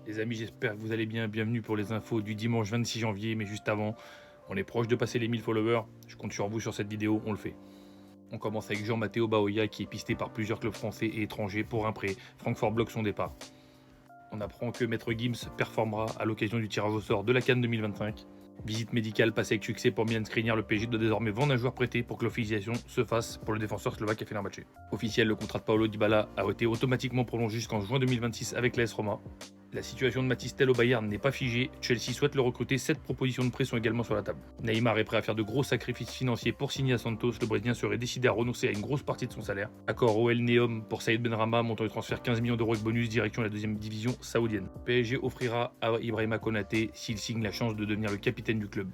Les amis, j'espère que vous allez bien. Bienvenue pour les infos du dimanche 26 janvier. Mais juste avant, on est proche de passer les 1000 followers. Je compte sur vous sur cette vidéo, on le fait. On commence avec Jean-Matteo Baoya qui est pisté par plusieurs clubs français et étrangers pour un prêt. Francfort bloque son départ. On apprend que Maître Gims performera à l'occasion du tirage au sort de la CAN 2025. Visite médicale passée avec succès pour Milan Skriniar, le PSG doit désormais vendre un joueur prêté pour que l'officialisation se fasse pour le défenseur slovaque à Fenerbahçe. Officiel, le contrat de Paolo Dybala a été automatiquement prolongé jusqu'en juin 2026 avec l'AS Roma. La situation de Mathys Tel au Bayern n'est pas figée, Chelsea souhaite le recruter, 7 propositions de prêt sont également sur la table. Neymar est prêt à faire de gros sacrifices financiers pour signer à Santos, le Brésilien serait décidé à renoncer à une grosse partie de son salaire. Accord OL Neom pour Saïd Benrahma, montant de transfert 15 millions d'euros avec bonus, direction la deuxième division saoudienne. PSG offrira à Ibrahima Konaté s'il signe la chance de devenir le capitaine du club.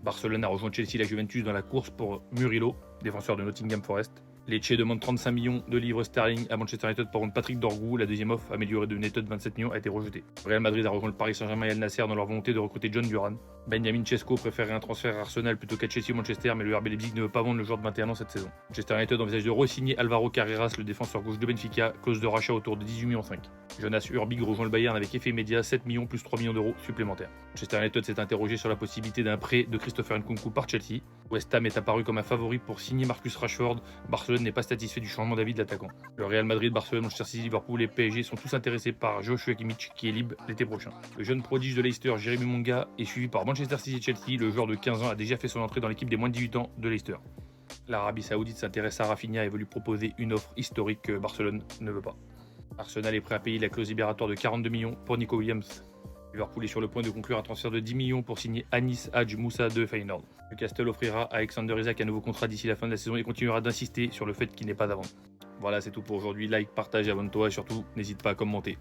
Barcelone a rejoint Chelsea et la Juventus dans la course pour Murillo, défenseur de Nottingham Forest. Lecce demande 35 millions de livres sterling à Manchester United pour rendre Patrick Dorgu. La deuxième offre, améliorée de netto de 27 millions, a été rejetée. Real Madrid a rejoint le Paris Saint-Germain et Al Nasser dans leur volonté de recruter John Duran. Benjamin Sesko préférait un transfert à Arsenal plutôt qu'à Chelsea ou Manchester, mais le RB Leipzig ne veut pas vendre le joueur de 21 ans cette saison. Manchester United envisage de re-signer Alvaro Carreras, le défenseur gauche de Benfica, clause de rachat autour de 18 millions 5. Jonas Urbig rejoint le Bayern avec effet immédiat, 7 millions plus 3 millions d'euros supplémentaires. Manchester United s'est interrogé sur la possibilité d'un prêt de Christopher Nkunku par Chelsea. West Ham est apparu comme un favori pour signer Marcus Rashford. Barcelone n'est pas satisfait du changement d'avis de l'attaquant. Le Real Madrid, Barcelone, Manchester City, Liverpool et PSG sont tous intéressés par Joshua Kimmich qui est libre l'été prochain. Le jeune prodige de Leicester, Jeremy Monga, est suivi par Manchester City et Chelsea. Le joueur de 15 ans a déjà fait son entrée dans l'équipe des moins de 18 ans de Leicester. L'Arabie Saoudite s'intéresse à Rafinha et veut lui proposer une offre historique que Barcelone ne veut pas. Arsenal est prêt à payer la clause libératoire de 42 millions pour Nico Williams. Liverpool est sur le point de conclure un transfert de 10 millions pour signer Anis Hadj Moussa de Feyenoord. Newcastle offrira à Alexander Isak un nouveau contrat d'ici la fin de la saison et continuera d'insister sur le fait qu'il n'est pas à vendre. Voilà, c'est tout pour aujourd'hui. Like, partage, abonne-toi et surtout, n'hésite pas à commenter.